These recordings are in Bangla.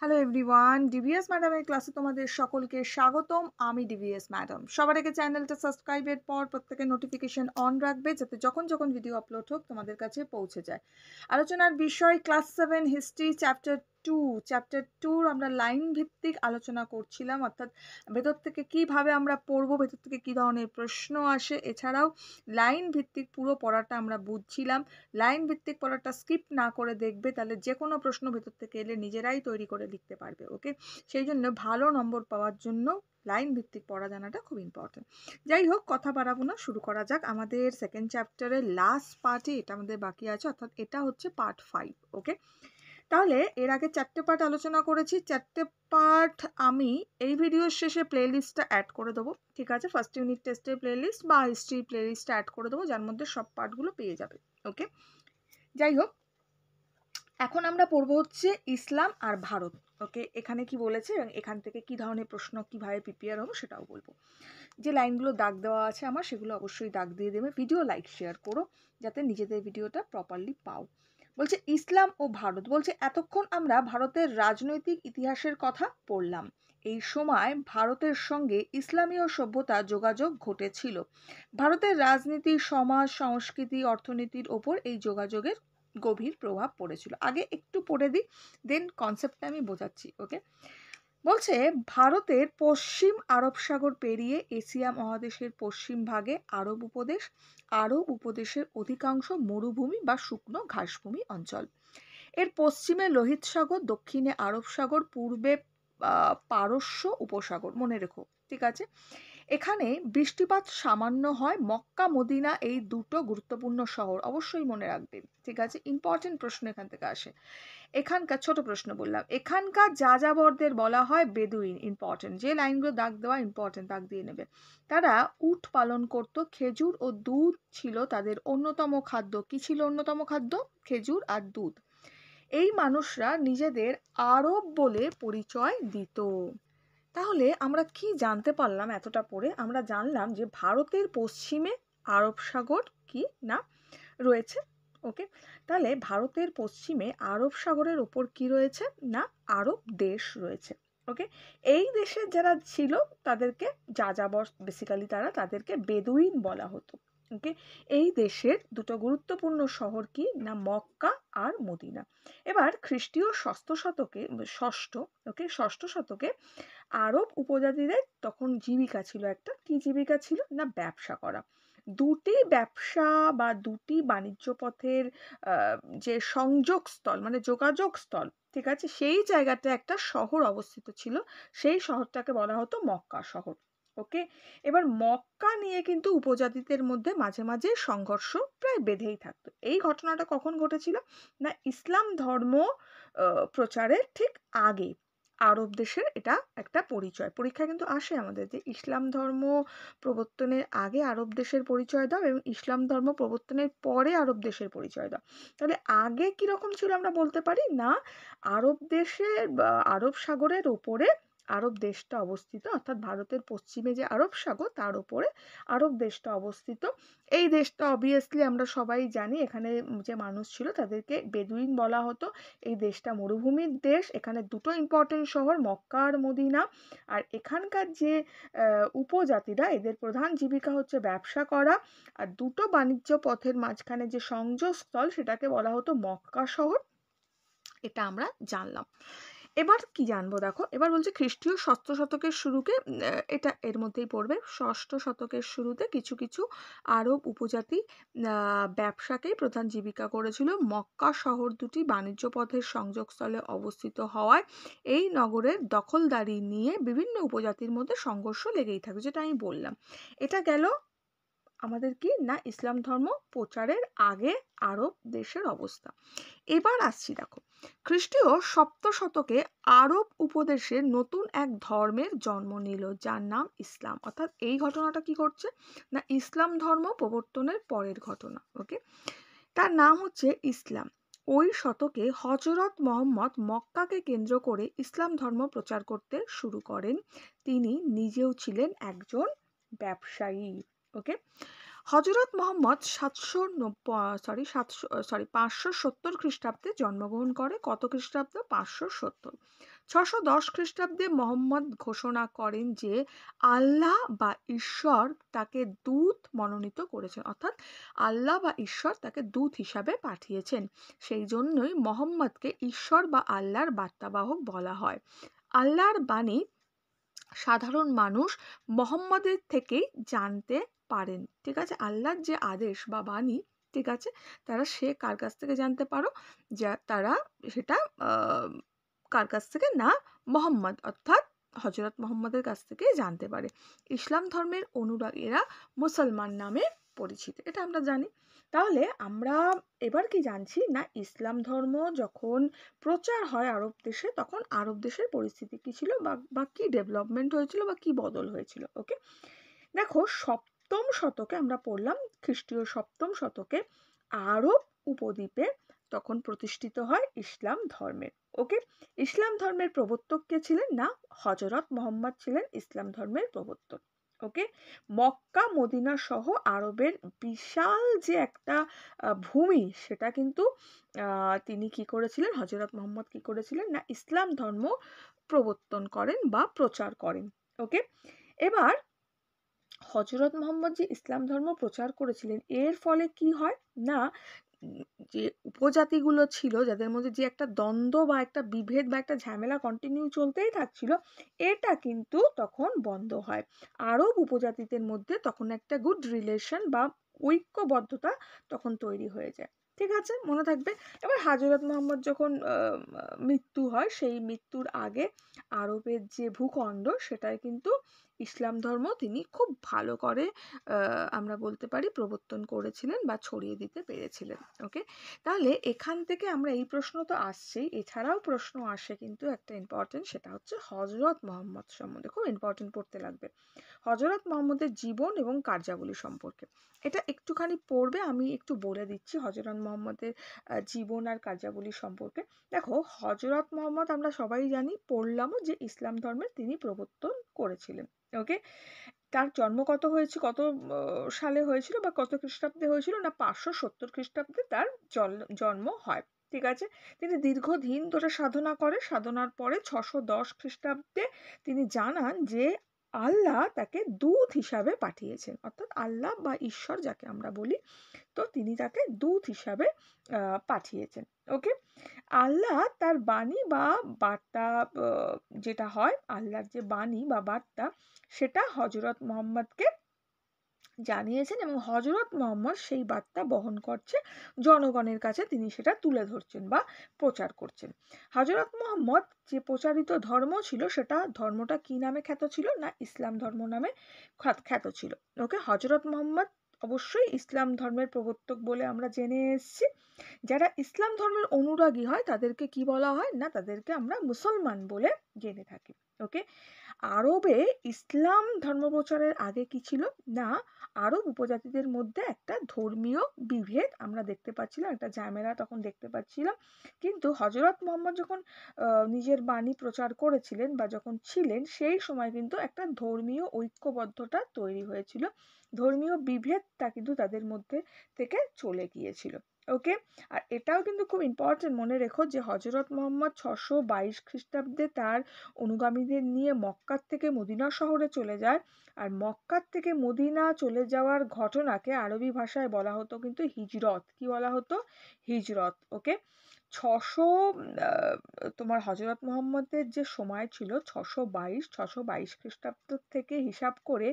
হ্যালো এভরিওয়ান, ডিভিএস ম্যাডামের ক্লাসে তোমাদের সকলকে স্বাগতম। আমি ডিভিএস ম্যাডাম। সবার আগে চ্যানেলটা সাবস্ক্রাইবের পর প্রত্যেকের নোটিফিকেশন অন রাখবে, যাতে যখন যখন ভিডিও আপলোড হোক তোমাদের কাছে পৌঁছে যায়। আলোচনার বিষয় ক্লাস 7 হিস্ট্রি চ্যাপ্টার 2 আমরা লাইন ভিত্তিক আলোচনা করছিলাম, অর্থাৎ ভেতর থেকে কিভাবে আমরা পড়বো, ভেতর থেকে কী ধরনের প্রশ্ন আসে, এছাড়াও লাইন ভিত্তিক পুরো পড়াটা আমরা বুঝছিলাম। লাইন ভিত্তিক পড়াটা স্কিপ না করে দেখবে, তাহলে যে কোনো প্রশ্ন ভেতর থেকে এলে নিজেরাই তৈরি করে লিখতে পারবে। ওকে, সেই জন্য ভালো নম্বর পাওয়ার জন্য লাইন ভিত্তিক পড়া জানাটা খুব ইম্পর্টেন্ট। যাই হোক, কথা বাড়াবো না, শুরু করা যাক। আমাদের সেকেন্ড চ্যাপ্টারের লাস্ট পার্টে এটা আমাদের বাকি আছে, অর্থাৎ এটা হচ্ছে পার্ট 5। ওকে, তাহলে এর আগে 4টে পার্ট আলোচনা করেছি। 4টে পার্ট আমি এই ভিডিওর শেষে প্লেলিস্টটা অ্যাড করে দেবো, ঠিক আছে? ফার্স্ট ইউনিট টেস্টের প্লেলিস্ট বা হিস্ট্রি প্লেলিস্টটা অ্যাড করে দেবো, যার মধ্যে সব পার্টগুলো পেয়ে যাবে। ওকে, যাই হোক, এখন আমরা পড়বো হচ্ছে ইসলাম আর ভারত। ওকে, এখানে কি বলেছে এবং এখান থেকে কি ধরনের প্রশ্ন কিভাবে প্রিপেয়ার হবো সেটাও বলবো। যে লাইনগুলো দাগ দেওয়া আছে আমার, সেগুলো অবশ্যই দাগ দিয়ে দেবে। ভিডিও লাইক শেয়ার করো, যাতে নিজেদের ভিডিওটা প্রপারলি পাও। বলছে ইসলাম ও ভারত। বলছে এতক্ষণ আমরা ভারতের রাজনৈতিক ইতিহাসের কথা পড়লাম। এই সময় ভারতের সঙ্গে ইসলামীয় সভ্যতা যোগাযোগ ঘটেছিল। ভারতের রাজনীতি, সমাজ, সংস্কৃতি, অর্থনীতির ওপর এই যোগাযোগের গভীর প্রভাব পড়েছিল। আগে একটু পড়ে দিই, দেন কনসেপ্টটা আমি বোঝাচ্ছি। ওকে, বলছে ভারতের পশ্চিম আরব সাগর পেরিয়ে এশিয়া মহাদেশের পশ্চিম ভাগে আরব উপদেশ। আরব উপদেশের অধিকাংশ মরুভূমি বা শুকনো ঘাসভূমি অঞ্চল। এর পশ্চিমে লোহিত সাগর, দক্ষিণে আরব সাগর, পূর্বে পারস্য উপসাগর। মনে রেখো, ঠিক আছে? এখানে বৃষ্টিপাত সামান্য হয়। মক্কা, মদিনা এই দুটো গুরুত্বপূর্ণ শহর, অবশ্যই মনে রাখবে, ঠিক আছে? ইম্পর্টেন্ট প্রশ্ন এখান থেকে আসে। এখানকার ছোট প্রশ্ন বললাম, এখানকার যাযাবরদের বলা হয় বেদুইন। ইম্পর্টেন্ট, যে লাইনগুলো দাগ দেওয়া ইম্পর্টেন্ট, দাগ দিয়ে নেবে। তারা উট পালন করত। খেজুর ও দুধ ছিল তাদের অন্যতম খাদ্য। কি ছিল অন্যতম খাদ্য? খেজুর আর দুধ। এই মানুষরা নিজেদের আরব বলে পরিচয় দিত। তাহলে আমরা কি জানতে পারলাম? এতটা পড়ে আমরা জানলাম যে ভারতের পশ্চিমে আরব সাগর কি না রয়েছে। ওকে, তাহলে ভারতের পশ্চিমে আরব সাগরের ওপর কি রয়েছে না আরব দেশ রয়েছে। ওকে, এই দেশের যারা ছিল তাদেরকে যাযাবর, বেসিক্যালি তাদেরকে বেদুইন বলা হতো। ওকে, এই দেশের দুটো গুরুত্বপূর্ণ শহর কি না মক্কা আর মদিনা। এবার খ্রিস্টীয় ষষ্ঠ শতকে আরব উপজাতিদের তখন জীবিকা ছিল একটা, কি জীবিকা ছিল না ব্যবসা করা। দুটি ব্যবসা বা দুটি বাণিজ্য পথের যে সংযোগস্থল, মানে যোগাযোগ স্থল, ঠিক আছে, সেই জায়গাতে একটা শহর অবস্থিত ছিল। সেই শহরটাকে বলা হতো মক্কা শহর। ওকে, এবার মক্কা নিয়ে কিন্তু উপজাতিদের মধ্যে মাঝে মাঝে সংঘর্ষ প্রায় বেঁধেই থাকতো। এই ঘটনাটা কখন ঘটেছিল না ইসলাম ধর্ম প্রচারের ঠিক আগে। আরব দেশের এটা একটা পরিচয়, পরীক্ষা কিন্তু আসে আমাদের, যে ইসলাম ধর্ম প্রবর্তনের আগে আরব দেশের পরিচয় দাও এবং ইসলাম ধর্ম প্রবর্তনের পরে আরব দেশের পরিচয় দাও। তাহলে আগে কিরকম ছিল আমরা বলতে পারি না আরব দেশের বা আরব সাগরের ওপরে আরব দেশটা অবস্থিত, অর্থাৎ ভারতের পশ্চিমে যে আরব সাগর তার উপরে আরব দেশটা অবস্থিত। এই দেশটা অবভিয়াসলি আমরা সবাই জানি, এখানে যে মানুষ ছিল তাদেরকে বেদুইন বলা হতো। এই দেশটা মরুভূমির দেশ, এখানে দুটো ইম্পর্টেন্ট শহর মক্কা আর মদিনা। আর এখানকার যে উপজাতিরা, এদের প্রধান জীবিকা হচ্ছে ব্যবসা করা। আর দুটো বাণিজ্য পথের মাঝখানে যে সংযোগস্থল, সেটাকে বলা হতো মক্কা শহর। এটা আমরা জানলাম। এবার কি জানবো দেখো, এবার বলছে খ্রিস্টীয় ষষ্ঠ শতকের শুরুতে, এটা এর মধ্যেই পড়বে, ষষ্ঠ শতকের শুরুতে কিছু কিছু আরব উপজাতি ব্যবসাকেই প্রধান জীবিকা করেছিল। মক্কা শহর দুটি বাণিজ্য পথের সংযোগস্থলে অবস্থিত হওয়ায় এই নগরের দখলদারি নিয়ে বিভিন্ন উপজাতির মধ্যে সংঘর্ষ লেগেই থাকে, যেটা আমি বললাম। এটা গেল আমাদের কি না ইসলাম ধর্ম প্রচারের আগে আরব দেশের অবস্থা। এবার আসছি দেখো, খ্রিস্টীয় সপ্তম শতকে আরব উপদেশে নতুন এক ধর্মের জন্ম নিল, যার নাম ইসলাম। অর্থাৎ এই ঘটনাটা কি করছে না ইসলাম ধর্ম প্রবর্তনের পরের ঘটনা। ওকে, তার নাম হচ্ছে ইসলাম। ওই শতকে হযরত মুহাম্মদ মক্কাকে কেন্দ্র করে ইসলাম ধর্ম প্রচার করতে শুরু করেন। তিনি নিজেও ছিলেন একজন ব্যবসায়ী। ওকে, হজরত মোহাম্মদ 570 খ্রিস্টাব্দে জন্মগ্রহণ করে। কত খ্রিস্টাব্দ? 570। 610 খ্রিস্টাব্দে মোহাম্মদ ঘোষণা করেন যে আল্লাহ বা ঈশ্বর তাকে দূত মনোনীত করেছেন, অর্থাৎ আল্লাহ বা ঈশ্বর তাকে দূত হিসাবে পাঠিয়েছেন। সেই জন্যই মোহাম্মদকে ঈশ্বর বা আল্লাহর বার্তাবাহক বলা হয়। আল্লাহর বাণী সাধারণ মানুষ মোহাম্মদের থেকেই জানতে পারেন। ঠিক আছে, আল্লাহর যে আদেশ বা বাণী, ঠিক আছে, সে কার কাছ থেকে জানতে পারো? যা তারা সেটা কার কাছ থেকে? না, মোহাম্মদ অর্থাৎ হজরত মোহাম্মদের কাছ থেকে জানতে পারে। ইসলাম ধর্মের অনুরাগীরা মুসলমান নামে পরিচিত, এটা আমরা জানি। তাহলে আমরা এবার কি জানছি না, ইসলাম ধর্ম যখন প্রচার হয় আরব দেশে, তখন আরব দেশের পরিস্থিতি কি ছিল বা কি ডেভেলপমেন্ট হয়েছিল বা কি বদল হয়েছিল। ওকে, দেখো, সপ্তম শতকে আমরা পড়লাম, খ্রিস্টীয় সপ্তম শতকে আরব উপদ্বীপে তখন প্রতিষ্ঠিত হয় ইসলাম ধর্মের। ওকে, ইসলাম ধর্মের প্রবর্তক কে ছিলেন? না, হজরত মোহাম্মদ ছিলেন ইসলাম ধর্মের প্রবর্তক। ওকে, মক্কা মদিনা সহ আরবের বিশাল যে একটা ভূমি, সেটা কিন্তু তিনি কি করেছিলেন? হজরত মোহাম্মদ কি করেছিলেন? না, ইসলাম ধর্ম প্রবর্তন করেন বা প্রচার করেন। ওকে, এবার হজরত মোহাম্মদ যে ইসলাম ধর্ম প্রচার করেছিলেন, এর ফলে কি হয় না, যে উপজাতিগুলো ছিল যাদের মধ্যে যে একটা দ্বন্দ্ব বা একটা বিভেদ বা একটা ঝামেলা কন্টিনিউ চলতেই থাকছিল, এটা কিন্তু তখন বন্ধ হয়। আরব উপজাতিদের মধ্যে তখন একটা গুড রিলেশন বা ঐক্যবদ্ধতা তখন তৈরি হয়ে যায়। ঠিক আছে, মনে থাকবে। এবার হজরত মোহাম্মদ যখন মৃত্যু হয়, সেই মৃত্যুর আগে আরবের যে ভূখণ্ড, সেটাই কিন্তু ইসলাম ধর্ম তিনি খুব ভালো করে আমরা বলতে পারি প্রবর্তন করেছিলেন বা ছড়িয়ে দিতে পেরেছিলেন। ওকে, তাহলে এখান থেকে আমরা এই প্রশ্ন তো আসছেই, এছাড়াও প্রশ্ন আসে কিন্তু একটা ইম্পর্টেন্ট, সেটা হচ্ছে হজরত মোহাম্মদ সম্বন্ধে, খুব ইম্পর্টেন্ট পড়তে লাগবে, হজরত মোহাম্মদের জীবন এবং কার্যাবলী সম্পর্কে। এটা একটুখানি পড়বে, আমি একটু বলে দিচ্ছি হজরত মোহাম্মদের জীবন আর কার্যাবলী সম্পর্কে। দেখো, হজরত মোহাম্মদ আমরা সবাই জানি, পড়লামও, যে ইসলাম ধর্মের তিনি প্রবর্তন করেছিলেন। ওকে, তার জন্ম কত হয়েছে, কত সালে হয়েছিল বা কত খ্রিস্টাব্দে হয়েছিল? না, 570 খ্রিস্টাব্দে তার জন্ম হয়। ঠিক আছে, তিনি দীর্ঘদিন ধরে সাধনা করে, সাধনার পরে 610 খ্রিস্টাব্দে তিনি জানান যে আল্লাহ তাকে দূত হিসাবে পাঠিয়েছেন, অর্থাৎ আল্লাহ বা ঈশ্বর যাকে আমরা বলি, তো তিনি তাকে দূত হিসাবে পাঠিয়েছেন। ওকে, আল্লাহ তার বাণী বা বার্তা, যেটা হয় আল্লাহর যে বাণী বা বার্তা, সেটা হজরত মোহাম্মদকে জানিয়েছেন এবং হজরত মোহাম্মদ সেই বার্তা বহন করছে জনগণের কাছে, তিনি সেটা তুলে ধরছেন বা প্রচার করছেন। হজরত মোহাম্মদ যে প্রচারিত ধর্ম ছিল, সেটা ধর্মটা কি নামে খ্যাত ছিল? না, ইসলাম ধর্ম নামে খ্যাত ছিল। ওকে, হজরত মোহাম্মদ অবশ্যই ইসলাম ধর্মের প্রবর্তক বলে আমরা জেনে এসেছি। যারা ইসলাম ধর্মের অনুরাগী হয় তাদেরকে কি বলা হয়? না, তাদেরকে আমরা মুসলমান বলে জেনে থাকি। ওকে, আরবে ইসলাম ধর্ম প্রচারের আগে কি ছিল? না, আরব উপজাতিদের মধ্যে একটা ধর্মীয় বিভেদ আমরা দেখতে পাচ্ছিলাম, একটা ঝামেলা তখন দেখতে পাচ্ছিলাম। কিন্তু হজরত মোহাম্মদ যখন নিজের বাণী প্রচার করেছিলেন বা যখন ছিলেন, সেই সময় কিন্তু একটা ধর্মীয় ঐক্যবদ্ধতা তৈরি হয়েছিল, ধর্মীয় বিভেদটা কিন্তু তাদের মধ্যে থেকে চলে গিয়েছিল। ওকে, আর এটাও কিন্তু খুব ইম্পর্টেন্ট মনে রেখো যে হজরত মোহাম্মদ 622 খ্রিস্টাব্দে তার অনুগামীদের নিয়ে মক্কার থেকে মদিনা শহরে চলে যায়। আর মক্কার থেকে মদিনা চলে যাওয়ার ঘটনাকে আরবি ভাষায় বলা হতো কিন্তু হিজরত। কি বলা হতো? হিজরত। ওকে, 600 তোমার হজরত মোহাম্মদের যে সময় ছিল 622 খ্রিস্টাব্দ থেকে হিসাব করে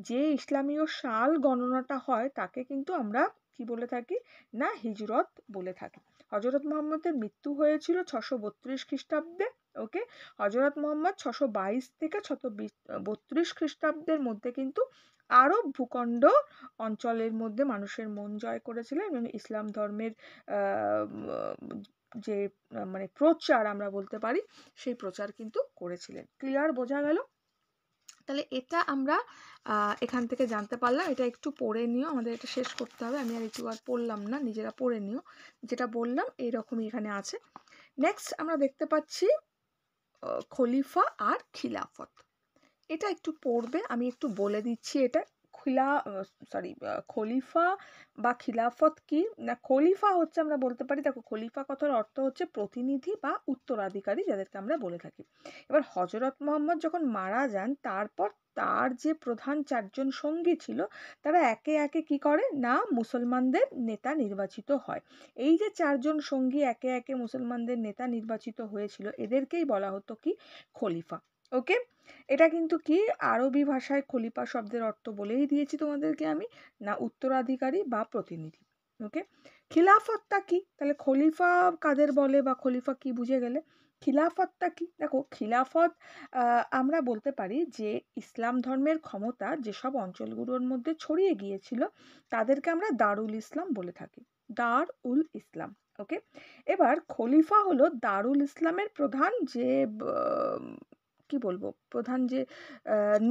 যে ইসলামীয় সাল গণনাটা হয়, তাকে কিন্তু আমরা কি বলে থাকি? না, হিজরত বলে থাকি। হজরত মোহাম্মদের মৃত্যু হয়েছিল 632 খ্রিস্টাব্দে। ওকে, হজরত মোহাম্মদ 622 থেকে 632 খ্রিস্টাব্দের মধ্যে কিন্তু আরব ভূখণ্ড অঞ্চলের মধ্যে মানুষের মন জয় করেছিলেন এবং ইসলাম ধর্মের যে মানে প্রচার আমরা বলতে পারি, সেই প্রচার কিন্তু করেছিলেন। ক্লিয়ার? বোঝা গেল? তাহলে এটা আমরা এখান থেকে জানতে পারলাম। এটা একটু পড়ে নিও, আমাদের এটা শেষ করতে হবে, আমি আর একটু আর পড়লাম না, নিজেরা পড়ে নিও। যেটা বললাম এইরকমই এখানে আছে। নেক্সট আমরা দেখতে পাচ্ছি খলিফা আর খিলাফত। এটা একটু পড়বে, আমি একটু বলে দিচ্ছি, এটা খলিফা বা খিলাফত কি না, খলিফা হচ্ছে আমরা বলতে পারি, দেখো খলিফা কথার অর্থ হচ্ছে প্রতিনিধি বা উত্তরাধিকারী, যাদেরকে আমরা বলে থাকি। এবার হজরত মোহাম্মদ যখন মারা যান, তারপর তার যে প্রধান 4জন সঙ্গী ছিল, তারা একে একে কি করে না মুসলমানদের নেতা নির্বাচিত হয়। এই যে 4জন সঙ্গী একে একে মুসলমানদের নেতা নির্বাচিত হয়েছিল, এদেরকেই বলা হতো কি খলিফা। ওকে, এটা কিন্তু কি আরবি ভাষায় খলিফা শব্দের অর্থ বলেই দিয়েছি তোমাদেরকে আমি, না উত্তরাধিকারী বা প্রতিনিধি। ওকে, খিলাফতটা কি, তাহলে খলিফা কাদের বলে বা খলিফা কি বুঝে গেলে। খিলাফতটা কি, দেখো খিলাফত আমরা বলতে পারি যে ইসলাম ধর্মের ক্ষমতা যেসব অঞ্চলগুলোর মধ্যে ছড়িয়ে গিয়েছিল, তাদেরকে আমরা দারুল ইসলাম বলে থাকি, দার উল ইসলাম। ওকে, এবার খলিফা হলো দারুল ইসলামের প্রধান যে কি বলবো, প্রধান যে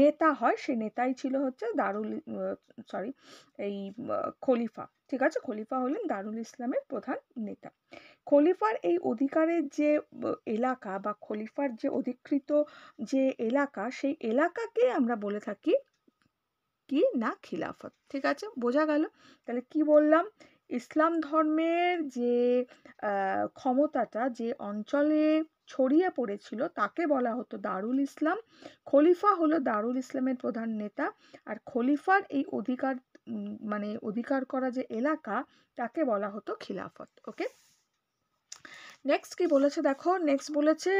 নেতা হয়, সেই নেতাই ছিল হচ্ছে এই খলিফা। ঠিক আছে, খলিফা হলেন দারুল ইসলামের প্রধান নেতা। খলিফার এই অধিকারের যে এলাকা বা খলিফার যে অধিকৃত যে এলাকা, সেই এলাকাকে আমরা বলে থাকি কি না খিলাফত। ঠিক আছে, বোঝা গেল। তাহলে কি বললাম, ইসলাম ধর্মের যে ক্ষমতাটা যে অঞ্চলে ছড়িয়ে পড়েছিল, তাকে বলা হতো দারুল ইসলাম। খলিফা হলো দারুল ইসলামের প্রধান নেতা, আর খলিফার এই অধিকার মানে অধিকার করা যে এলাকা, তাকে বলা হতো খিলাফত। ওকে, নেক্সট কি বলেছে দেখো, নেক্সট বলেছে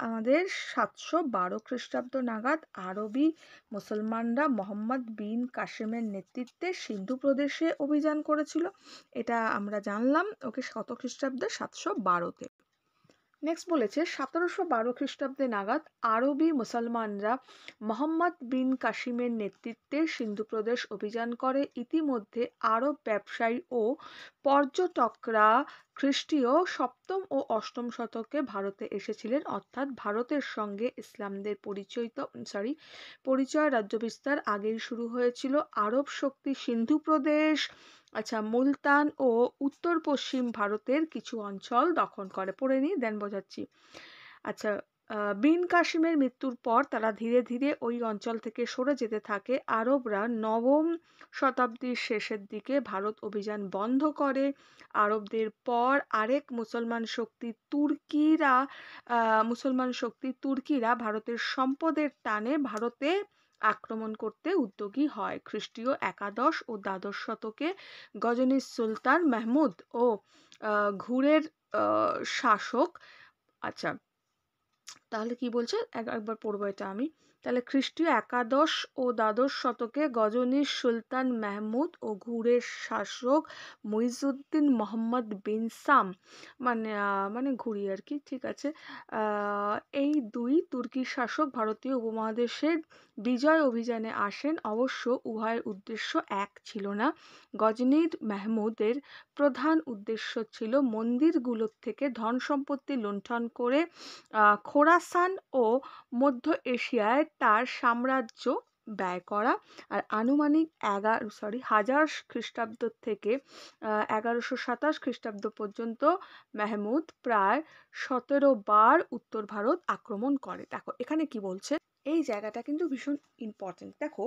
আমাদের 712 খ্রিস্টাব্দ নাগাদ আরবি মুসলমানরা মোহাম্মদ বিন কাসেমের নেতৃত্বে সিন্ধু প্রদেশে অভিযান করেছিল। এটা আমরা জানলাম। ওকে, কত খ্রিস্টাব্দে, 712-তে। নেক্সট বলেছে 1712 খ্রিস্টাব্দে নাগাদ আরবি মুসলমানরা মোহাম্মদ বিন কাসিমের নেতৃত্বে সিন্ধু প্রদেশ অভিযান করে। ইতিমধ্যে আরব ব্যবসায়ী ও পর্যটকরা খ্রিস্টীয় 7ম ও 8ম শতকে ভারতে এসেছিলেন, অর্থাৎ ভারতের সঙ্গে ইসলামদের পরিচয় রাজ্য বিস্তার আগেই শুরু হয়েছিল। আরব শক্তি সিন্ধু প্রদেশ, আচ্ছা মুলতান ও উত্তর পশ্চিম ভারতের কিছু অঞ্চল দখল করে। পড়ে নিই, দেন বোঝাচ্ছি। আচ্ছা, বিন কাসিমের মৃত্যুর পর তারা ধীরে ধীরে ওই অঞ্চল থেকে সরে যেতে থাকে। আরবরা 9ম শতাব্দীর শেষের দিকে ভারত অভিযান বন্ধ করে। আরবদের পর আরেক মুসলমান শক্তি তুর্কিরা ভারতের সম্পদের টানে ভারতে আক্রমণ করতে উদ্যোগী হয়। খ্রিস্টীয় 11শ ও দ্বাদশ শতকে গজনির সুলতান মাহমুদ ও ঘুরের শাসক, আচ্ছা তাহলে কি বলছে একবার পড়বো এটা আমি। তাহলে খ্রিস্টীয় 11শ ও দ্বাদশ শতকে গজনির সুলতান মাহমুদ ও ঘুরের শাসক মুইজউদ্দিন মোহাম্মদ বিন সাম, মানে ঘুরি আর কি। ঠিক আছে, এই দুই তুর্কি শাসক ভারতীয় উপমহাদেশের বিজয় অভিযানে আসেন। অবশ্য উভয়ের উদ্দেশ্য এক ছিল না। গজনির মাহমুদের প্রধান উদ্দেশ্য ছিল মন্দিরগুলোর থেকে ধন সম্পত্তি লুণ্ঠন করে খোরাসান ও মধ্য এশিয়ায় তার সাম্রাজ্য ব্যয় করা। আর আনুমানিক 1000 খ্রিস্টাব্দ থেকে 1127 খ্রিস্টাব্দ পর্যন্ত মাহমুদ প্রায় 17 বার উত্তর ভারত আক্রমণ করে। দেখো এখানে কি বলছে, এই জায়গাটা কিন্তু ভীষণ ইম্পর্টেন্ট। দেখো,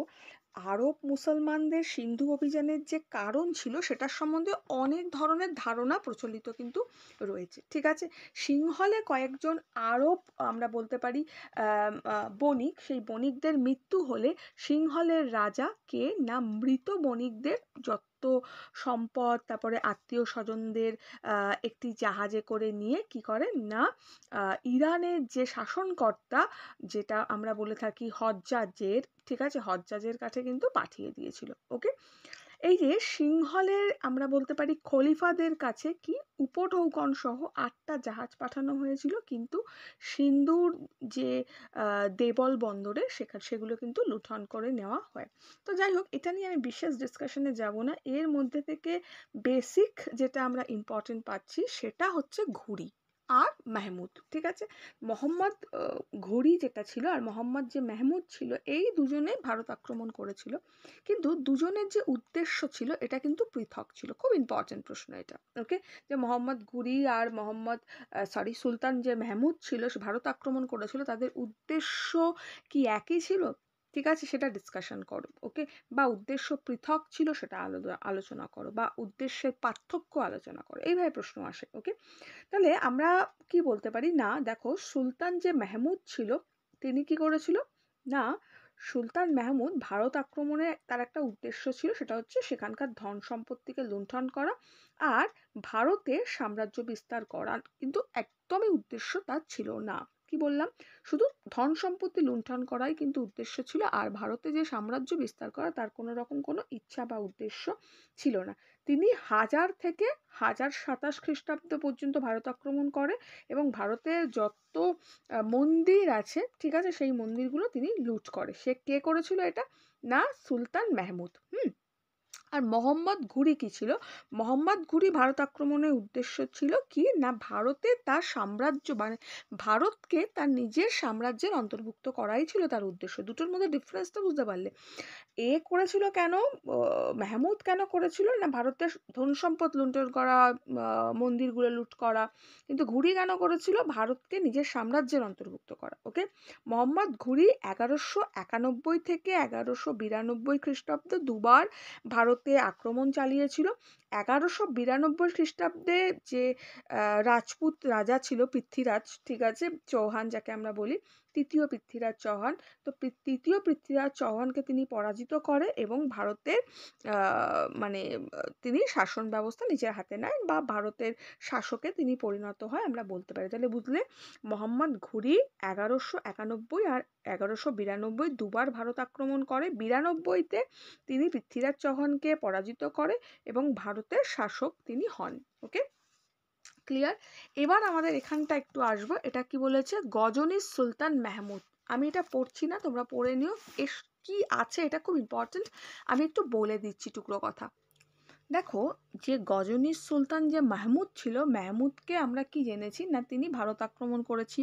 আরব মুসলমানদের সিন্ধু অভিযানের যে কারণ ছিল, সেটার সম্বন্ধে অনেক ধরনের ধারণা প্রচলিত কিন্তু রয়েছে। ঠিক আছে, সিংহলে কয়েকজন আরব আমরা বলতে পারি বণিক, সেই বণিকদের মৃত্যু হলে সিংহলের রাজা কে না মৃত বণিকদের যত সম্পদ, তারপরে আত্মীয় স্বজনদের একটি জাহাজে করে নিয়ে কি করেন না ইরানের যে শাসনকর্তা, যেটা আমরা বলে থাকি হজ্জাজের, ঠিক আছে, হজ্জাজের কাছে কিন্তু পাঠিয়ে দিয়েছিল। ওকে, এই যে সিংহলের আমরা বলতে পারি খলিফাদের কাছে কি উপঢৌকন সহ 8টা জাহাজ পাঠানো হয়েছিল, কিন্তু সিন্ধুর যে দেবল বন্দরে সেগুলো কিন্তু লুণ্ঠন করে নেওয়া হয়। তো যাই হোক, এটা নিয়ে আমি বিশেষ ডিসকাশনে যাব না। এর মধ্যে থেকে বেসিক যেটা আমরা ইম্পর্টেন্ট পাচ্ছি, সেটা হচ্ছে ঘুড়ি আর মাহমুদ। ঠিক আছে, মোহাম্মদ ঘুড়ি যেটা ছিল আর মোহাম্মদ যে মাহমুদ ছিল, এই দুজনে ভারত আক্রমণ করেছিল, কিন্তু দুজনের যে উদ্দেশ্য ছিল এটা কিন্তু পৃথক ছিল। খুব ইম্পর্টেন্ট প্রশ্ন এটা। ওকে, যে মোহাম্মদ ঘুরি আর সুলতান যে মাহমুদ ছিল, সে ভারত আক্রমণ করেছিল, তাদের উদ্দেশ্য কি একই ছিল? ঠিক আছে, সেটা ডিসকাশন করো। ওকে, বা উদ্দেশ্য পৃথক ছিল সেটা আলোচনা করো, বা উদ্দেশ্যের পার্থক্য আলোচনা করো, এইভাবে প্রশ্ন আসে। ওকে, তাহলে আমরা কি বলতে পারি, না দেখো সুলতান যে মেহমুদ ছিল তিনি কি করেছিল, না সুলতান মেহমুদ ভারত আক্রমণে তার একটা উদ্দেশ্য ছিল, সেটা হচ্ছে সেখানকার ধন সম্পত্তিকে লুণ্ঠন করা আর ভারতে সাম্রাজ্য বিস্তার করা, কিন্তু একদমই উদ্দেশ্য তার ছিল না। কি বললাম, শুধু ধন সম্পত্তি লুণ্ঠন করাই কিন্তু উদ্দেশ্য ছিল, আর ভারতে যে সাম্রাজ্য বিস্তার করা তার কোনো রকম কোনো ইচ্ছা বা উদ্দেশ্য ছিল না। তিনি 1000 থেকে 1027 খ্রিস্টাব্দ পর্যন্ত ভারত আক্রমণ করে এবং ভারতের যত মন্দির আছে, ঠিক আছে, সেই মন্দিরগুলো তিনি লুট করে। সে কে করেছিল এটা, না সুলতান মেহমুদ। আর মোহাম্মদ ঘুরি কি ছিল, মোহাম্মদ ঘুরি ভারত আক্রমণের উদ্দেশ্য ছিল কি, না ভারতে তার সাম্রাজ্য মানে ভারতকে তার নিজের সাম্রাজ্যের অন্তর্ভুক্ত করাই ছিল তার উদ্দেশ্য। দুটোর মধ্যে ডিফারেন্সটা বুঝতে পারলে? এ করেছিল কেন, মেহমুদ কেন করেছিল, না ভারতের ধন সম্পদ লুণ্ঠন করা, মন্দিরগুলো লুট করা। কিন্তু ঘুরি কেন করেছিল, ভারতকে নিজের সাম্রাজ্যের অন্তর্ভুক্ত করা। ওকে, মোহাম্মদ ঘুরি 1191 থেকে 1192 খ্রিস্টাব্দ দুবার ভারতে আক্রমণ চালিয়েছিল। 1192 খ্রিস্টাব্দে যে রাজপুত রাজা ছিল পৃথ্বীরাজ, ঠিক আছে, চৌহান যাকে আমরা বলি, তৃতীয় পৃথ্বীরাজ চৌহান। তো তৃতীয় পৃথ্বীরাজ চৌহানকে তিনি পরাজিত করে এবং ভারতের মানে তিনি শাসন ব্যবস্থা নিজের হাতে নেন বা ভারতের শাসকে তিনি পরিণত হয়, আমরা বলতে পারি। তাহলে বুঝলে, মোহাম্মদ ঘুরি 1191 আর 1192 দুবার ভারত আক্রমণ করে। 92-তে তিনি পৃথ্বীরাজ চৌহানকে পরাজিত করে এবং ভারতের শাসক তিনি হন। ওকে, ক্লিয়ার? এবার আমাদের এখানটা একটু আসবো, এটা কি বলেছে, গজনীর সুলতান মেহমুদ। আমি এটা পড়ছি না, তোমরা পড়ে নিও, এর কি আছে এটা খুব ইম্পর্টেন্ট, আমি একটু বলে দিচ্ছি টুকরো কথা। দেখো, যে গজনীর সুলতান যে মাহমুদ ছিল, মেহমুদকে আমরা কি জেনেছি, না তিনি ভারত আক্রমণ করেছি,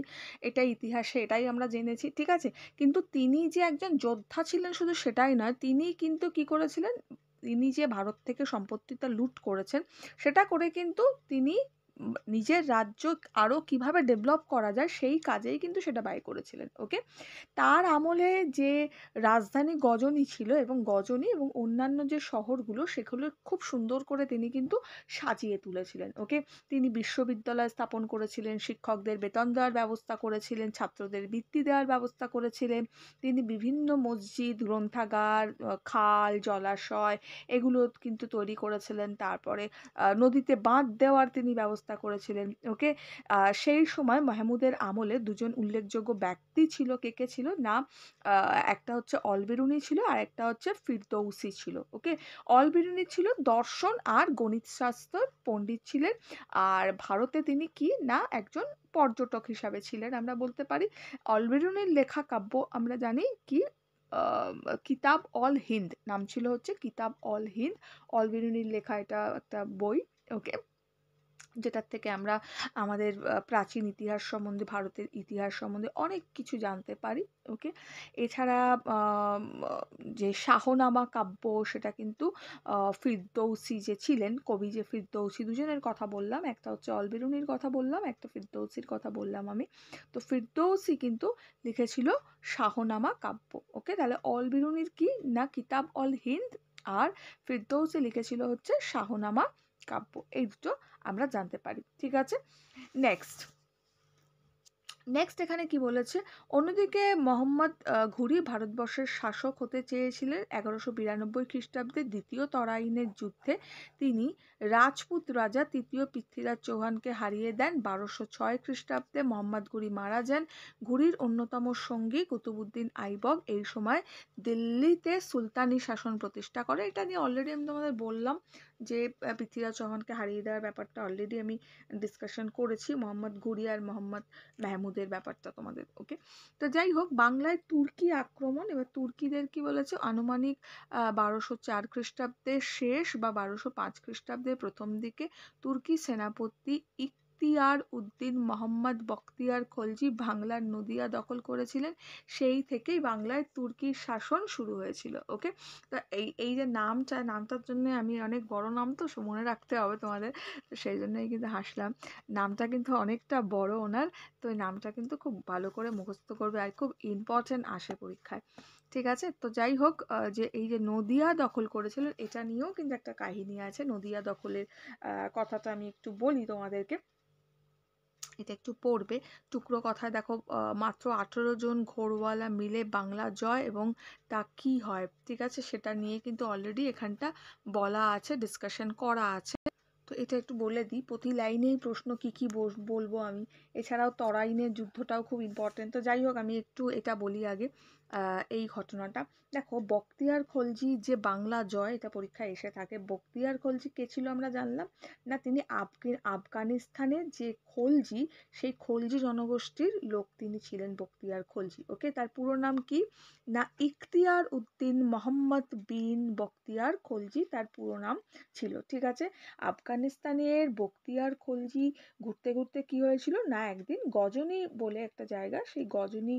এটাই ইতিহাসে এটাই আমরা জেনেছি, ঠিক আছে। কিন্তু তিনি যে একজন যোদ্ধা ছিলেন শুধু সেটাই নয়, তিনি কিন্তু কি করেছিলেন, তিনি যে ভারত থেকে সম্পত্তিটা লুট করেছেন, সেটা করে কিন্তু তিনি নিজের রাজ্য আরো কিভাবে ডেভেলপ করা যায় সেই কাজেই কিন্তু সেটা ব্যয় করেছিলেন। ওকে, তার আমলে যে রাজধানী গজনী ছিল এবং গজনী এবং অন্যান্য যে শহরগুলো সেগুলো খুব সুন্দর করে তিনি কিন্তু সাজিয়ে তুলেছিলেন। ওকে, তিনি বিশ্ববিদ্যালয় স্থাপন করেছিলেন, শিক্ষকদের বেতন দেওয়ার ব্যবস্থা করেছিলেন, ছাত্রদের বৃত্তি দেওয়ার ব্যবস্থা করেছিলেন, তিনি বিভিন্ন মসজিদ, গ্রন্থাগার, খাল, জলাশয় এগুলো কিন্তু তৈরি করেছিলেন। তারপরে নদীতে বাঁধ দেওয়ার তিনি ব্যবস্থা করেছিলেন। ওকে, সেই সময় মাহমুদের আমলে দুজন উল্লেখযোগ্য ব্যক্তি ছিল। কে কে ছিল, না একটা হচ্ছে অলবেরুনি ছিল আর একটা হচ্ছে ফিরদৌসি ছিল। ওকে, অলবেরুনি ছিল দর্শন আর গণিত শাস্ত্র পণ্ডিত ছিলেন, আর ভারতে তিনি কি, না একজন পর্যটক হিসাবে ছিলেন, আমরা বলতে পারি। অলবেরুনির লেখা কাব্য আমরা জানি কি, কিতাব অল হিন্দ নাম ছিল, হচ্ছে কিতাব অল হিন্দ, অলবেরুনির লেখা এটা একটা বই। ওকে, যেটার থেকে আমরা আমাদের প্রাচীন ইতিহাস সম্বন্ধে, ভারতের ইতিহাস সম্বন্ধে অনেক কিছু জানতে পারি। ওকে, এছাড়া যে শাহনামা কাব্য, সেটা কিন্তু ফিরদৌসি যে ছিলেন কবি, যে ফিরদৌসি, দুজনের কথা বললাম, একটা হচ্ছে অলবেরুনির কথা বললাম, একটা ফিরদৌসির কথা বললাম আমি। তো ফিরদৌসি কিন্তু লিখেছিল শাহনামা কাব্য। ওকে, তাহলে অলবেরুনির কি, না কিতাব অল হিন্দ, আর ফিরদৌসি লিখেছিল হচ্ছে শাহনামা কাব্য। এই দুটো আমরা জানতে পারি, ঠিক আছে। নেক্সট এখানে কি বলেছে, অন্যদিকে মোহাম্মদ ঘুরি ভারতবর্ষের শাসক হতে চেয়েছিলেন। 1192 খ্রিস্টাব্দে দ্বিতীয় তরাইনের যুদ্ধে তিনি রাজপুত রাজা তৃতীয় পৃথ্বীরাজ চৌহানকে হারিয়ে দেন। 1206 খ্রিস্টাব্দে মোহাম্মদ ঘুরি মারা যান। ঘুরির অন্যতম সঙ্গী কুতুবউদ্দিন আইবক এই সময় দিল্লিতে সুলতানি শাসন প্রতিষ্ঠা করে। এটা নিয়ে অলরেডি আমি তোমাদের বললাম যে পৃথ্বীরাজ চৌহানকে হারিয়ে দেওয়ার ব্যাপারটা অলরেডি আমি ডিসকাশন করেছি, মোহাম্মদ ঘুরি আর মোহাম্মদ মেহমুদের ব্যাপারটা তোমাদের। ওকে, তো যাই হোক, বাংলায় তুর্কি আক্রমণ, এবার তুর্কিদের কি বলেছে, আনুমানিক 1204 খ্রিস্টাব্দের শেষ বা 1205 খ্রিস্টাব্দের প্রথম দিকে তুর্কি সেনাপতি ইখতিয়ার উদ্দিন মোহাম্মদ বখতিয়ার খলজি বাংলার নদিয়া দখল করেছিলেন। সেই থেকেই বাংলায় তুর্কির শাসন শুরু হয়েছিল। ওকে, তো এই যে নামটার জন্য, আমি অনেক বড় নাম তো মনে রাখতে হবে তোমাদের, তো সেই জন্যই কিন্তু হাসলাম। নামটা কিন্তু অনেকটা বড় ওনার, তো এই নামটা কিন্তু খুব ভালো করে মুখস্থ করবে আর খুব ইম্পর্টেন্ট আসে পরীক্ষায়। ঠিক আছে? তো যাই হোক, যে এই যে নদিয়া দখল করেছিলেন এটা নিয়েও কিন্তু একটা কাহিনী আছে। নদিয়া দখলের কথাটা আমি একটু বলি তোমাদেরকে। এটা একটু পড়বে। টুকরো কথায় দেখো, মাত্র 18 জন ঘোড়ওয়ালা মিলে বাংলা জয় এবং তা কি হয়, ঠিক আছে? সেটা নিয়ে কিন্তু অলরেডি এখানটা বলা আছে, ডিসকাশন করা আছে। তো এটা একটু বলে দিই, প্রতি লাইনেই প্রশ্ন কি কি বলবো আমি। এছাড়াও তরাইনের যুদ্ধটাও খুব ইম্পর্টেন্ট। তো যাই হোক, আমি একটু এটা বলি আগে এই ঘটনাটা। দেখো, বখতিয়ার খলজি যে বাংলা জয়, এটা পরীক্ষায় এসে থাকে। বখতিয়ার খলজি কে ছিল আমরা জানলাম না, তিনি আফগানিস্তানের যে খলজি, সেই খলজি জনগোষ্ঠীর লোক তিনি ছিলেন বখতিয়ার খলজি। ওকে, তার পুরো নাম কি না, ইখতিয়ার উদ্দিন মোহাম্মদ বিন বখতিয়ার খলজি তার পুরো নাম ছিল। ঠিক আছে? আফগানিস্তানের বখতিয়ার খলজি ঘুরতে ঘুরতে কি হয়েছিল না, একদিন গজনি বলে একটা জায়গা, সেই গজনি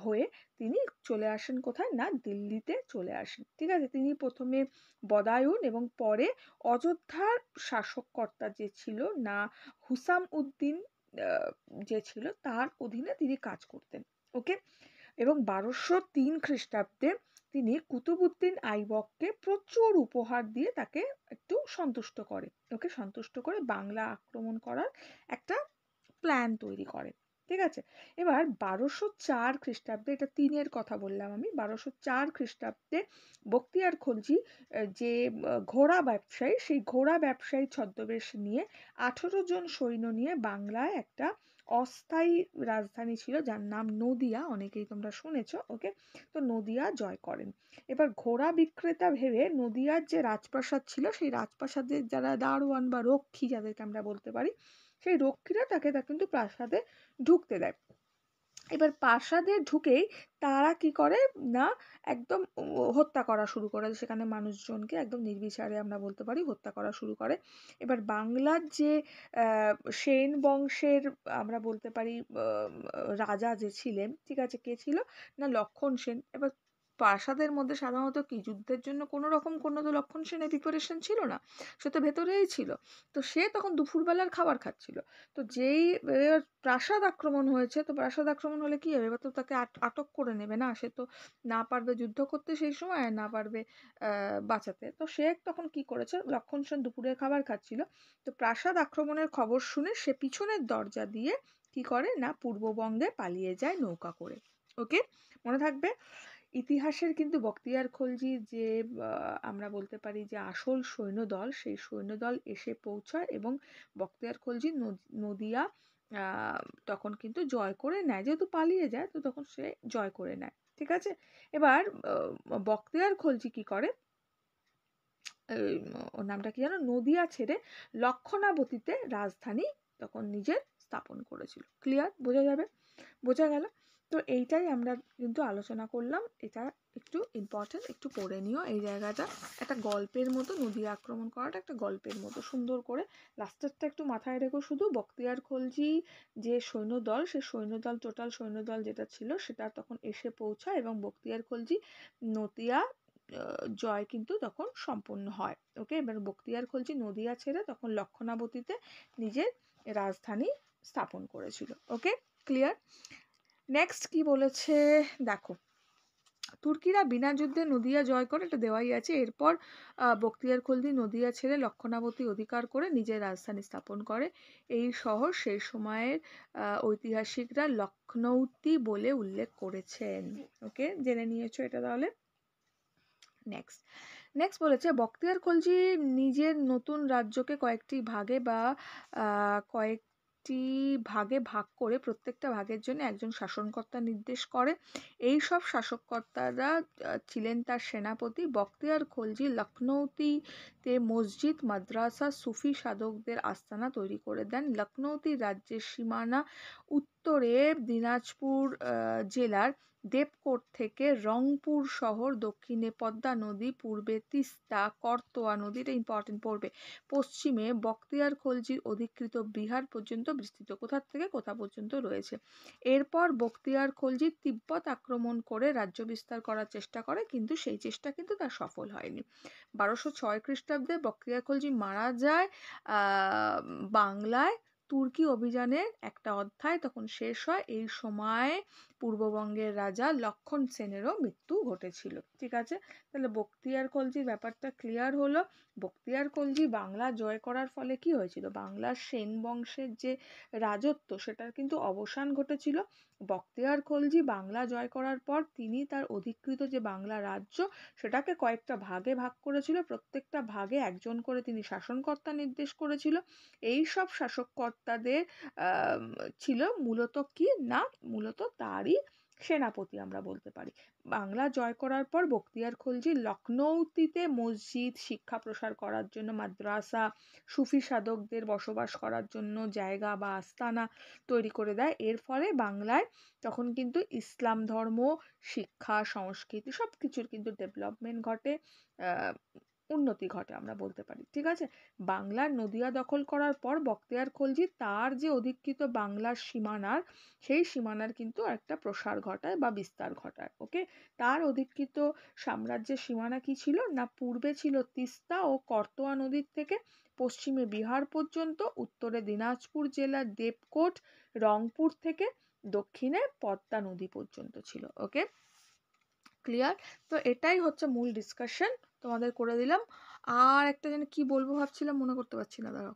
হয়ে তিনি চলে আসেন কোথায় না, দিল্লিতে চলে আসেন। ঠিক আছে? তিনি প্রথমে বদায়ুন এবং পরে অযোধ্যার শাসককর্তা যে ছিল না, হুসাম উদ্দিন যে ছিল, তার অধীনে তিনি কাজ করতেন। ওকে, এবং 1203 খ্রিস্টাব্দে তিনি কুতুবউদ্দিন আইবককে প্রচুর উপহার দিয়ে তাকে একটু সন্তুষ্ট করে। ওকে, সন্তুষ্ট করে বাংলা আক্রমণ করার একটা প্ল্যান তৈরি করে। ঠিক আছে? এবার 1204 খ্রিস্টাব্দে, এটা তিনের কথা বললাম আমি, 1204 খ্রিস্টাব্দে বখতিয়ার খলজি যে ঘোড়া ব্যবসায়ী, সেই ঘোড়া ব্যবসায়ী ছদ্মবেশ নিয়ে 18 জন সৈন্য নিয়ে বাংলায় একটা অস্থায়ী রাজধানী ছিল যার নাম নদিয়া, অনেকেই তোমরা শুনেছ। ওকে, তো নদিয়া জয় করেন। এবার ঘোড়া বিক্রেতা ভেবে নদিয়ার যে রাজপ্রাসাদ ছিল, সেই রাজপ্রাসাদের যারা দারোয়ান বা রক্ষী যাদেরকে আমরা বলতে পারি, সেই রক্ষীরা তাকে কিন্তু প্রাসাদে ঢুকতে দেয়। এবার প্রাসাদে ঢুকেই তারা কি করে না, একদম হত্যা করা শুরু করে, সেখানে মানুষজনকে একদম নির্বিচারে আমরা বলতে পারি হত্যা করা শুরু করে। এবার বাংলার যে সেন বংশের আমরা বলতে পারি রাজা যে ছিলেন, ঠিক আছে, কে ছিল না, লক্ষণ সেন। এবার প্রাসাদের মধ্যে সাধারণত কি যুদ্ধের জন্য কোনো রকম কোনো তো লক্ষণ সেনের প্রিপারেশন ছিল না, সে তো ভেতরেই ছিল। তো সে তখন দুপুরবেলার খাবার খাচ্ছিল। তো যেই প্রাসাদ আক্রমণ হয়েছে, তো প্রাসাদ আক্রমণ হলে কি হবে, এবার তো তাকে আটক করে নেবে না, সে তো না পারবে যুদ্ধ করতে সেই সময়, না পারবে বাঁচাতে। তো সে তখন কি করেছে, লক্ষণ সেন দুপুরের খাবার খাচ্ছিল, তো প্রাসাদ আক্রমণের খবর শুনে সে পিছনের দরজা দিয়ে কি করে না, পূর্ববঙ্গে পালিয়ে যায় নৌকা করে। ওকে, মনে থাকবে। ইতিহাসের কিন্তু বখতিয়ার খলজির যে আমরা বলতে পারি যে আসল সৈন্যদল, সেই সৈন্যদল এসে পৌঁছায় এবং বখতিয়ার খলজি নদিয়া তখন কিন্তু জয় করে নেয়, যেহেতু পালিয়ে যায় তো তখন সে জয় করে নেয়। ঠিক আছে? এবার বখতিয়ার খলজি কি করে, ওর নামটা কি জানো, নদিয়া ছেড়ে লক্ষণাবতীতে রাজধানী তখন নিজের স্থাপন করেছিল। ক্লিয়ার? বোঝা যাবে? বোঝা গেল? তো এইটাই আমরা কিন্তু আলোচনা করলাম। এটা একটু ইম্পর্টেন্ট, একটু পড়ে নিও এই জায়গাটা। একটা গল্পের মতো, নদিয়া আক্রমণ করাটা একটা গল্পের মতো সুন্দর করে লাস্টেরটা একটু মাথায় রেখো। শুধু বখতিয়ার খলজি যে সৈন্যদল, সেই সৈন্যদল, টোটাল সৈন্যদল যেটা ছিল সেটা তখন এসে পৌঁছায় এবং বখতিয়ার খলজি নদিয়া জয় কিন্তু তখন সম্পন্ন হয়। ওকে, এবার বখতিয়ার খলজি নদিয়া ছেড়ে তখন লক্ষণাবতীতে নিজের রাজধানী স্থাপন করেছিল। ওকে, ক্লিয়ার? নেক্সট কি বলেছে দেখো, তুর্কিরা বিনা যুদ্ধে নদিয়া জয় করে, এটা দেওয়াই আছে। এরপর বখতিয়ার খলজি নদিয়া ছেড়ে লক্ষণাবতী অধিকার করে নিজের রাজধানী স্থাপন করে। এই শহর সেই সময়ের ঐতিহাসিকরা লখনৌতি বলে উল্লেখ করেছেন। ওকে, জেনে নিয়েছো এটা তাহলে। নেক্সট নেক্সট বলেছে, বখতিয়ার খলজি নিজের নতুন রাজ্যকে কয়েকটি ভাগে বা কয়েকটি ভাগে ভাগ করে প্রত্যেকটা ভাগের জন্য একজন শাসনকর্তা নির্দেশ করে। এই সব শাসককর্তারা ছিলেন তার সেনাপতি। বখতিয়ার খলজি লখনৌতিতে মসজিদ, মাদ্রাসা, সুফি সাধকদের আস্তানা তৈরি করে দেন। লখনৌতি রাজ্যের সীমানা উত্তরে দিনাজপুর জেলার দেবকোট থেকে রংপুর শহর, দক্ষিণে পদ্মা নদী, পূর্বে তিস্তা, করতোয়া নদী, এটা ইম্পর্টেন্ট পড়বে, পশ্চিমে বখতিয়ার খলজির অধিকৃত বিহার পর্যন্ত বিস্তৃত। কোথা থেকে কোথা পর্যন্ত রয়েছে। এরপর বখতিয়ার খলজি তিব্বত আক্রমণ করে রাজ্য বিস্তার করার চেষ্টা করে, কিন্তু সেই চেষ্টা কিন্তু তার সফল হয়নি। 1206 খ্রিস্টাব্দে বখতিয়ার খলজি মারা যায় বাংলায় তুর্কি অভিযানের একটা অধ্যায় তখন শেষ হয়। এই সময় পূর্ববঙ্গের রাজা লক্ষণ সেনেরও মৃত্যু ঘটেছিল। ঠিক আছে, তাহলে বখতিয়ার খলজির ব্যাপারটা ক্লিয়ার হলো। বখতিয়ার খলজি বাংলা জয় করার ফলে কি হয়েছিল, বাংলার সেন বংশের যে রাজত্ব সেটার কিন্তু অবসান ঘটেছিল। বখতিয়ার খলজি বাংলা জয় করার পর তিনি তার অধিকৃত যে বাংলা রাজ্য সেটাকে কয়েকটা ভাগে ভাগ করেছিল, প্রত্যেকটা ভাগে একজন করে তিনি শাসনকর্তা নির্দেশ করেছিল। এই সব শাসককর্তাদের ছিল মূলত কি না, মূলত তারই সেনাপতি আমরা বলতে পারি। বাংলা জয় করার পর বখতিয়ার খলজি লখনৌতিতে মসজিদ, শিক্ষা প্রসার করার জন্য মাদ্রাসা, সুফি সাধকদের বসবাস করার জন্য জায়গা বা আস্তানা তৈরি করে দেয়। এর ফলে বাংলায় তখন কিন্তু ইসলাম ধর্ম, শিক্ষা, সংস্কৃতি সব কিছুর কিন্তু ডেভেলপমেন্ট ঘটে, উন্নতি ঘটে আমরা বলতে পারি। ঠিক আছে, বাংলার নদিয়া দখল করার পর বখতিয়ার খলজি তার যে অধিকৃত বাংলার সীমানার, সেই সীমানার কিন্তু একটা প্রসার ঘটায় বা বিস্তার ঘটায়। ওকে, তার অধিকৃত সাম্রাজ্যের সীমানা কি ছিল না, পূর্বে ছিল তিস্তা ও করতোয়া নদীর থেকে পশ্চিমে বিহার পর্যন্ত, উত্তরে দিনাজপুর জেলার দেবকোট, রংপুর থেকে দক্ষিণে পদ্মা নদী পর্যন্ত ছিল। ওকে, ক্লিয়ার? তো এটাই হচ্ছে মূল ডিসকাশন তোমাদের করে দিলাম। আর একটা যেন কি বলবো ভাবছিলাম, মনে করতে পারছি না, দাঁড়াও।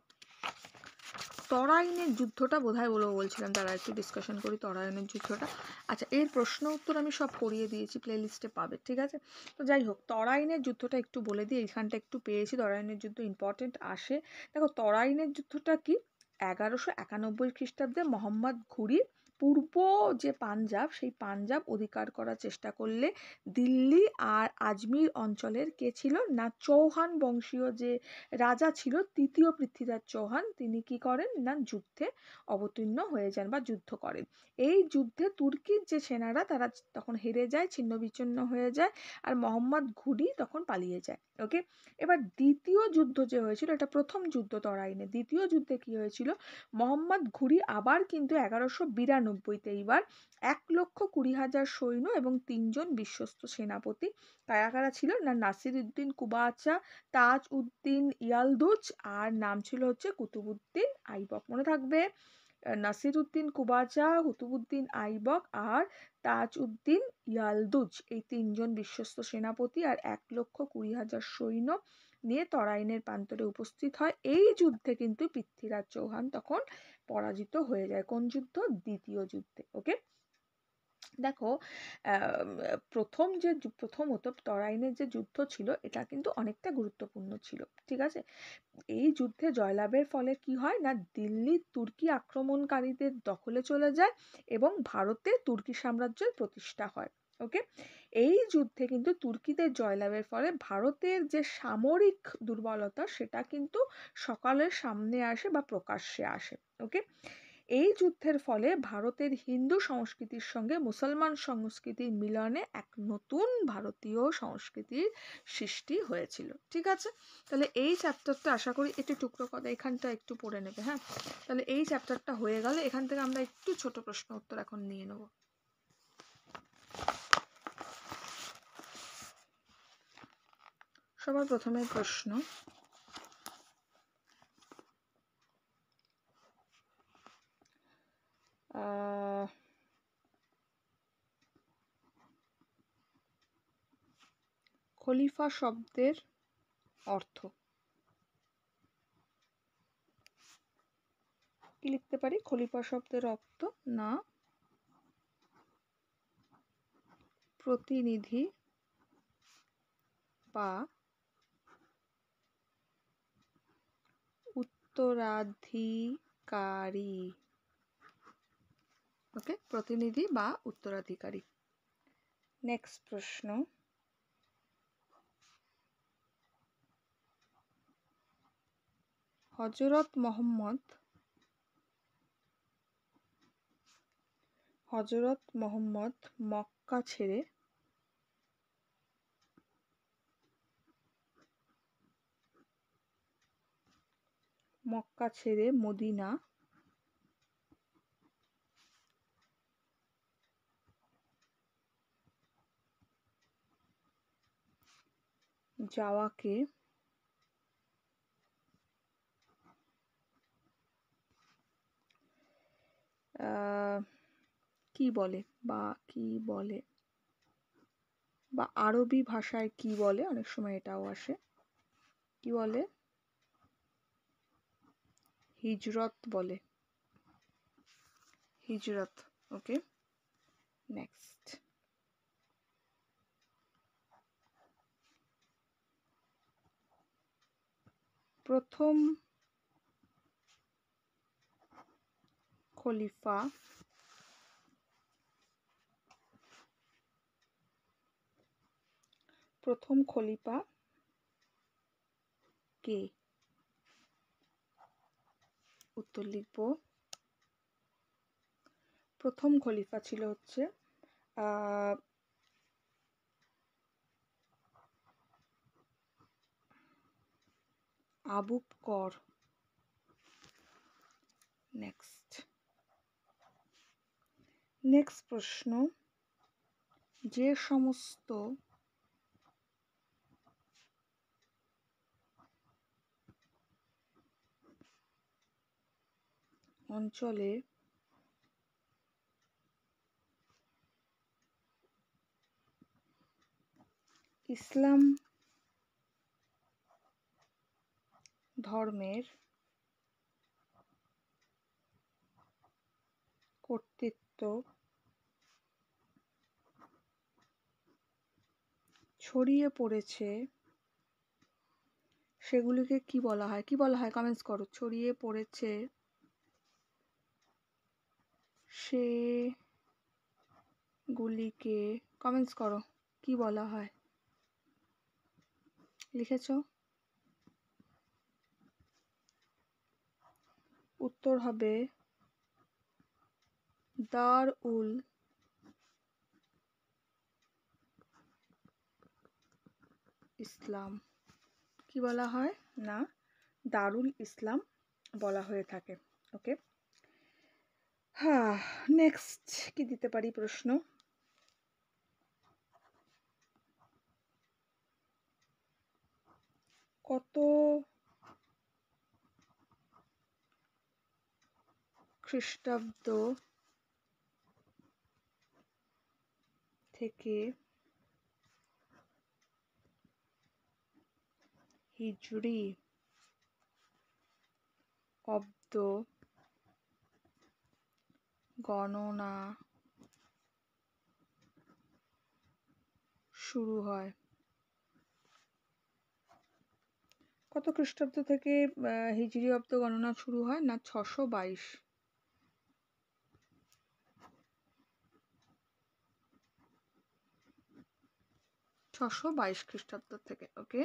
তরাইনের যুদ্ধটা বোধহয় বলছিলাম, তারা একটু ডিসকাশন করি তরাইনের যুদ্ধটা। আচ্ছা, এর প্রশ্ন উত্তর আমি সব করিয়ে দিয়েছি, প্লেলিস্টে পাবে। ঠিক আছে, তো যাই হোক, তরাইনের যুদ্ধটা একটু বলে দিই, এইখানটা একটু পেয়েছি, তরাইনের যুদ্ধ ইম্পর্টেন্ট আসে। দেখো, তরাইনের যুদ্ধটা কি, 1191 খ্রিস্টাব্দে মোহাম্মদ ঘুরি পূর্ব যে পাঞ্জাব, সেই পাঞ্জাব অধিকার করার চেষ্টা করলে দিল্লি আর আজমির অঞ্চলের কে ছিল না, চৌহান বংশীয় যে রাজা ছিল তৃতীয় পৃথ্বীরাজ চৌহান, তিনি কি করেন না, যুদ্ধে অবতীর্ণ হয়ে যান বা যুদ্ধ করেন। এই যুদ্ধে তুর্কির যে সেনারা তারা তখন হেরে যায়, ছিন্ন বিচ্ছিন্ন হয়ে যায়, আর মোহাম্মদ ঘুরি তখন পালিয়ে যায়। ওকে, এবার দ্বিতীয় যুদ্ধ যে হয়েছিল, এটা প্রথম যুদ্ধ তরাইনে, দ্বিতীয় যুদ্ধে কি হয়েছিল, মোহাম্মদ ঘুরি আবার কিন্তু 1192-তে এইবার 1,20,000 সৈন্য এবং 3 জন বিশ্বস্ত সেনাপতি, কারা কারা ছিল না, নাসিরউদ্দিন কুবাচা, তাজ উদ্দিন ইয়ালদুজ, আর নাম ছিল হচ্ছে কুতুবুদ্দিন আইবক, মনে থাকবে, নাসিরউদ্দিন কুবাচা, কুতুবুদ্দিন আইবক আর তাজ উদ্দিন ইয়ালদুজ, এই 3 জন বিশ্বস্ত সেনাপতি আর 1,20,000 সৈন্য নিয়ে তরাইনের প্রান্তরে উপস্থিত হয়। এই যুদ্ধে কিন্তু পৃথ্বীরাজ চৌহান তখন পরাজিত হয়ে যায়। কোন যুদ্ধ, দ্বিতীয় যুদ্ধে। ওকে, দেখো, প্রথমত তরাইনের যে যুদ্ধ ছিল এটা কিন্তু অনেকটা গুরুত্বপূর্ণ ছিল। ঠিক আছে, এই যুদ্ধে জয়লাভের ফলে কি হয় না, দিল্লি তুর্কি আক্রমণকারীদের দখলে চলে যায় এবং ভারতে তুর্কি সাম্রাজ্যের প্রতিষ্ঠা হয়। ওকে, এই যুদ্ধে কিন্তু তুর্কিদের জয়লাভের ফলে ভারতের যে সামরিক দুর্বলতা সেটা কিন্তু সকালের সামনে আসে বা প্রকাশ্যে আসে। ওকে, এই যুদ্ধের ফলে ভারতের হিন্দু সংস্কৃতির সঙ্গে মুসলমান সংস্কৃতির মিলনে এক নতুন ভারতীয় সংস্কৃতির সৃষ্টি হয়েছিল। ঠিক আছে, তাহলে এই চ্যাপ্টারটা আশা করি একটু টুকরো কথা এখানটা একটু পড়ে নেবে। হ্যাঁ, তাহলে এই চ্যাপ্টারটা হয়ে গেলে এখান থেকে আমরা একটু ছোট প্রশ্ন উত্তর এখন নিয়ে নেব। সবার প্রথমে প্রশ্ন, খলিফা শব্দের অর্থ কি লিখতে পারি? খলিফা শব্দের অর্থ না প্রতিনিধি বা উত্তরাধিকারী। ওকে, প্রতিনিধি বা উত্তরাধিকারী। নেক্সট প্রশ্ন, হযরত মোহাম্মদ মক্কা ছেড়ে মদিনা যাওয়াকে কি বলে বা আরবি ভাষায় কি বলে, অনেক সময় এটাও আসে। কি বলে? হিজরত বলে, হিজরত। ওকে, নেক্সট। প্রথম খলিফা কে? উত্তর লিখব। প্রথম খলিফা ছিল হচ্ছে আবু বকর। নেক্সট প্রশ্ন, যে সমস্ত অঞ্চলে ইসলাম ধর্মের কর্তৃত্ব ছড়িয়ে পড়েছে সেগুলিকে কি বলা হয়? কি বলা হয়? কমেন্টস করো। ছড়িয়ে পড়েছে সেগুলিকে, কমেন্টস করো, কি বলা হয়? লিখেছো? উত্তর হবে দারুল ইসলাম। কি বলা হয়? না, দারুল ইসলাম বলা হয়ে থাকে। ওকে, হ্যাঁ। নেক্সট কি দিতে পারি প্রশ্ন? কত খ্রিস্টাব্দ থেকে হিজরি অব্দ গণনা শুরু হয়? কত খ্রিস্টাব্দ থেকে হিজরি অব্দ গণনা শুরু হয়? না, 622। 622 খ্রিস্টাব্দ থেকে। ওকে,